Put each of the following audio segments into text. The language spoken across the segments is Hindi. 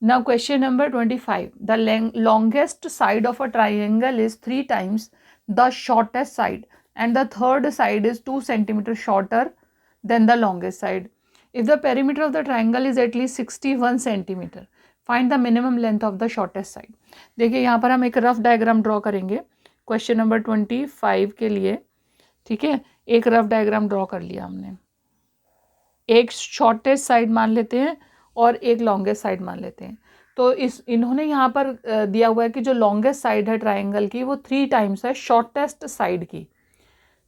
Now question number 25. The longest side of a triangle is 3 times the shortest side and the third side is 2 centimeter shorter than the longest side. If the perimeter of the triangle is at least 61 centimeter, find the minimum length of the shortest side. देखिए यहाँ पर हम एक रफ डायग्राम ड्रॉ करेंगे क्वेश्चन नंबर 25 के लिए, ठीक है। एक रफ डायग्राम ड्रॉ कर लिया हमने, एक शॉर्टेस्ट साइड मान लेते हैं और एक लॉन्गेस्ट साइड मान लेते हैं। तो इन्होंने यहाँ पर दिया हुआ है कि जो लॉन्गेस्ट साइड है ट्राइंगल की वो 3 टाइम्स है शॉर्टेस्ट साइड की,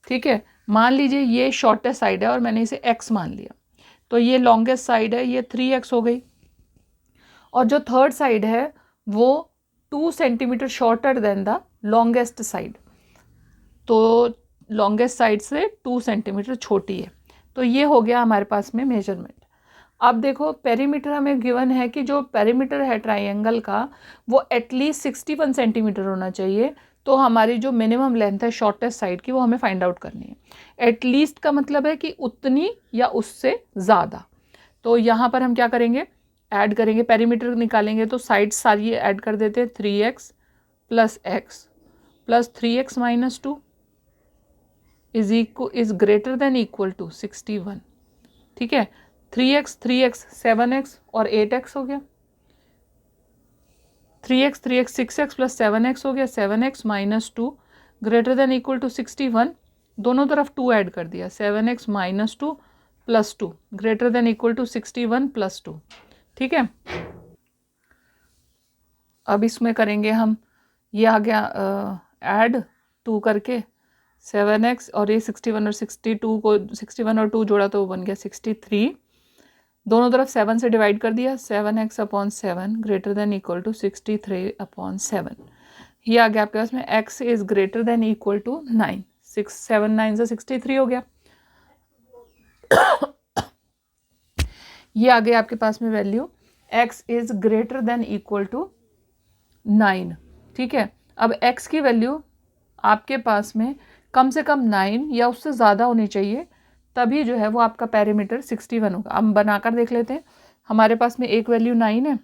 ठीक है। मान लीजिए ये शॉर्टेस्ट साइड है और मैंने इसे x मान लिया, तो ये लॉन्गेस्ट साइड है, ये 3x हो गई। और जो थर्ड साइड है वो 2 centimetre shorter than the longest side, तो लॉन्गेस्ट साइड से 2 सेंटीमीटर छोटी है। तो ये हो गया हमारे पास में मेजरमेंट। अब देखो पेरीमीटर हमें गिवन है कि जो पेरीमीटर है ट्राइंगल का वो एटलीस्ट 61 सेंटीमीटर होना चाहिए। तो हमारी जो मिनिमम लेंथ है शॉर्टेस्ट साइड की वो हमें फाइंड आउट करनी है। एटलीस्ट का मतलब है कि उतनी या उससे ज़्यादा। तो यहाँ पर हम क्या करेंगे, ऐड करेंगे, पेरीमीटर निकालेंगे तो साइड सारी ऐड कर देते हैं। 3x plus 3x minus 2 is greater than equal to 61, ठीक है। 3x 7x और 8x हो गया, 3x 6x प्लस 7x हो गया, 7x minus 2 greater than equal to 61, दोनों तरफ 2 ऐड कर दिया, 7x minus 2 plus 2 greater than equal to 61 plus 2, ठीक है। अब इसमें करेंगे हम, ये आ गया ऐड 2 करके 7x और ये 61 और 62 को 61 और 2 जोड़ा तो वो बन गया 63, दोनों तरफ 7 से डिवाइड कर दिया, 7x upon 7 greater than equal to 63 upon 7। ये आ गया आपके पास में x is greater than equal to 9, 7 9 से 63 हो गया। ये आ गया आपके पास में value x is greater than equal to 9, ठीक है। अब x की वैल्यू आपके पास में कम से कम 9 या उससे ज़्यादा होनी चाहिए, तभी जो है वो आपका पेरीमीटर 61 होगा। अब बनाकर देख लेते हैं। हमारे पास में एक वैल्यू 9 है,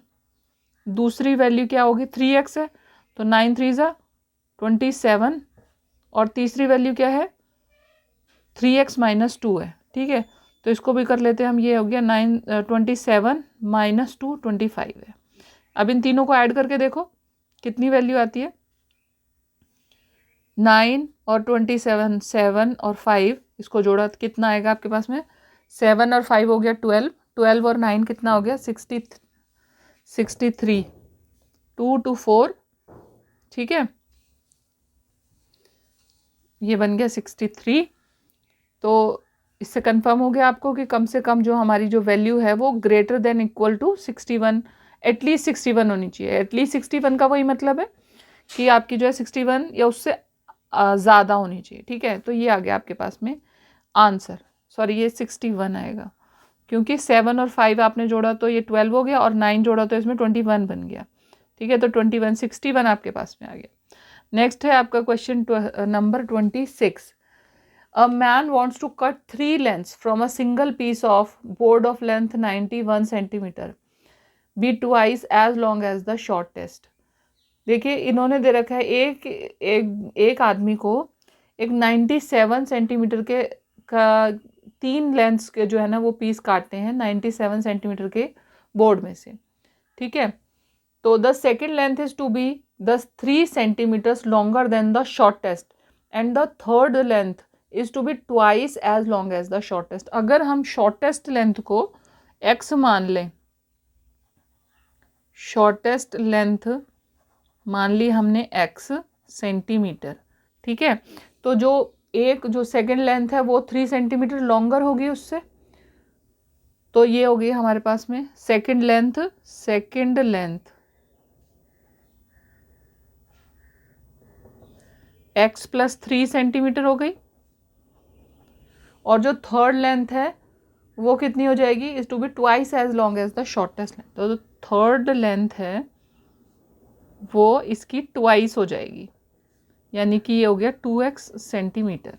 दूसरी वैल्यू क्या होगी 3x है, तो 9 3 ज़ा 27 और तीसरी वैल्यू क्या है 3x माइनस 2 है, ठीक है। तो इसको भी कर लेते हैं हम, ये हो गया 27 माइनस 2 25 है। अब इन तीनों को ऐड करके देखो कितनी वैल्यू आती है, 9 और 27 7 और 5, इसको जोड़ा तो कितना आएगा आपके पास में 7 और 5 हो गया 12, 12 और 9 कितना हो गया 63, 2 to 4, ठीक है, ये बन गया 63। तो इससे कंफर्म हो गया आपको कि कम से कम जो हमारी जो वैल्यू है वो greater than equal to 61, at least 61 होनी चाहिए। एटलीस्ट 61 का वही मतलब है कि आपकी जो है 61 या उससे ज़्यादा होनी चाहिए, ठीक है। तो ये आ गया आपके पास में आंसर, सॉरी ये 61 आएगा क्योंकि 7 और 5 आपने जोड़ा तो ये 12 हो गया और 9 जोड़ा तो इसमें 21 बन गया, ठीक है। तो 61 आपके पास में आ गया। नेक्स्ट है आपका question number 26। A man wants to cut 3 lengths from a single piece of board of length 91 centimeter be twice as long as the shortest। देखिए इन्होंने दे रखा है एक आदमी को एक 97 सेंटीमीटर के का 3 लेंथ्स के जो है ना वो पीस काटते हैं 97 सेंटीमीटर के बोर्ड में से, ठीक है। तो the second length is to be the 3 centimetres longer than the shortest and the third length is to be twice as long as the shortest. अगर हम शॉर्टेस्ट लेंथ को x मान लें, शॉर्टेस्ट लेंथ मान ली हमने x सेंटीमीटर, ठीक है। तो जो सेकेंड लेंथ है वो 3 सेंटीमीटर लॉन्गर होगी उससे, तो ये होगी हमारे पास में second length x plus 3 centimetre हो गई और जो थर्ड लेंथ है वो कितनी हो जाएगी, is to be twice as long as the shortest length. तो जो थर्ड लेंथ है वो इसकी ट्वाइस हो जाएगी, यानी कि ये हो गया 2x सेंटीमीटर।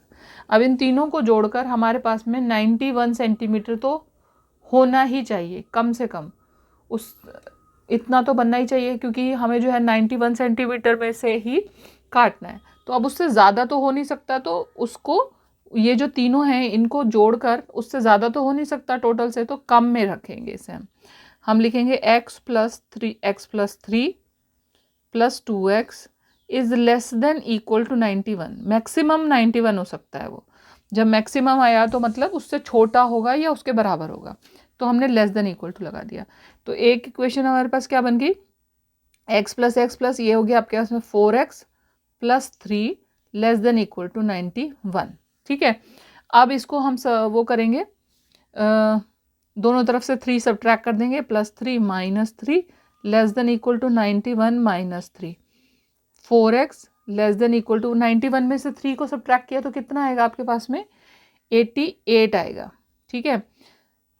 अब इन तीनों को जोड़कर हमारे पास में 91 सेंटीमीटर तो होना ही चाहिए कम से कम। इतना तो बनना ही चाहिए, क्योंकि हमें जो है 91 सेंटीमीटर में से ही काटना है। तो अब उससे ज़्यादा तो हो नहीं सकता, तो उसको ये जो तीनों हैं इनको जोड़कर उससे ज़्यादा तो हो नहीं सकता टोटल से, तो कम में रखेंगे इसे हम लिखेंगे x plus 3 plus 2x is less than equal to 91। Maximum 91 हो सकता है वो, जब मैक्सिमम आया तो मतलब उससे छोटा होगा या उसके बराबर होगा, तो हमने लेस देन इक्वल टू लगा दिया। तो एक इक्वेशन हमारे पास क्या बन गई, x प्लस ये हो गया आपके पास में 4x plus 3 less than equal to 91। ठीक है, अब इसको हम वो करेंगे, दोनों तरफ से 3 सब्ट्रैक्ट कर देंगे, +3 -3 less than equal to 91 -3। 4x less than equal to 91 में से 3 को सब्ट्रैक्ट किया तो कितना आएगा आपके पास में, 88 आएगा। ठीक है,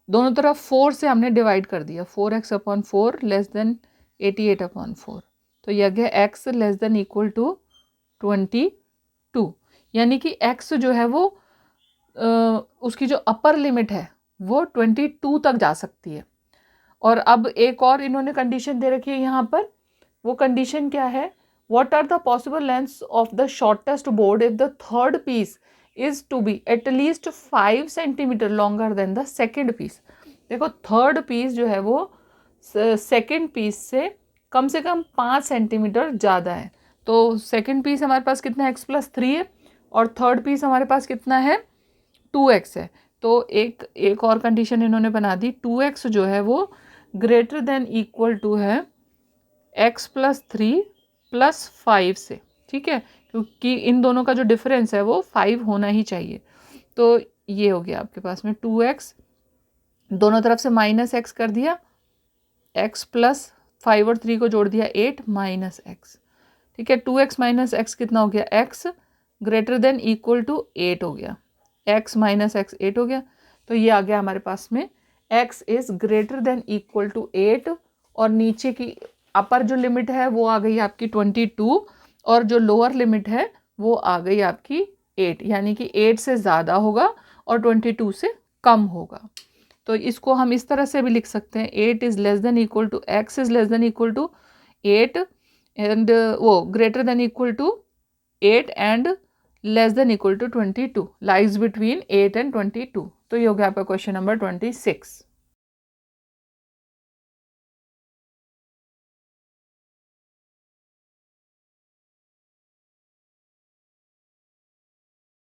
दोनों तरफ 4 से हमने डिवाइड कर दिया, 4x/4 लेस देन 88/4, तो यह गया x less than equal to 22। यानी कि x जो है वो उसकी जो अपर लिमिट है वो 22 तक जा सकती है। और अब एक और इन्होंने कंडीशन दे रखी है यहाँ पर, वो कंडीशन क्या है, what are the possible lengths of the shortest board if the third piece is to be at least 5 centimetre longer than the second piece. देखो थर्ड पीस जो है वो सेकेंड पीस से कम 5 सेंटीमीटर ज़्यादा है। तो सेकेंड पीस हमारे पास कितना है, x प्लस 3 है, और थर्ड पीस हमारे पास कितना है, 2x है। तो एक और कंडीशन इन्होंने बना दी, 2x जो है वो ग्रेटर देन इक्वल टू है x प्लस 3 प्लस 5 से। ठीक है, क्योंकि इन दोनों का जो डिफरेंस है वो 5 होना ही चाहिए। तो ये हो गया आपके पास में 2x, दोनों तरफ से -x कर दिया, x प्लस 5 और 3 को जोड़ दिया 8 -x। ठीक है, 2x -x कितना हो गया, x greater than equal to 8 हो गया, x -x 8 हो गया। तो ये आ गया हमारे पास में x is greater than equal to 8, और नीचे की अपर जो लिमिट है वो आ गई आपकी 22, और जो लोअर लिमिट है वो आ गई आपकी 8, यानी कि 8 से ज़्यादा होगा और 22 से कम होगा। तो इसको हम इस तरह से भी लिख सकते हैं, 8 is less than equal to x is less than equal to 8 and वो greater than equal to 8 and less than equal to 22, lies between 8 and 22। तो ये हो गया आपका क्वेश्चन नंबर 26।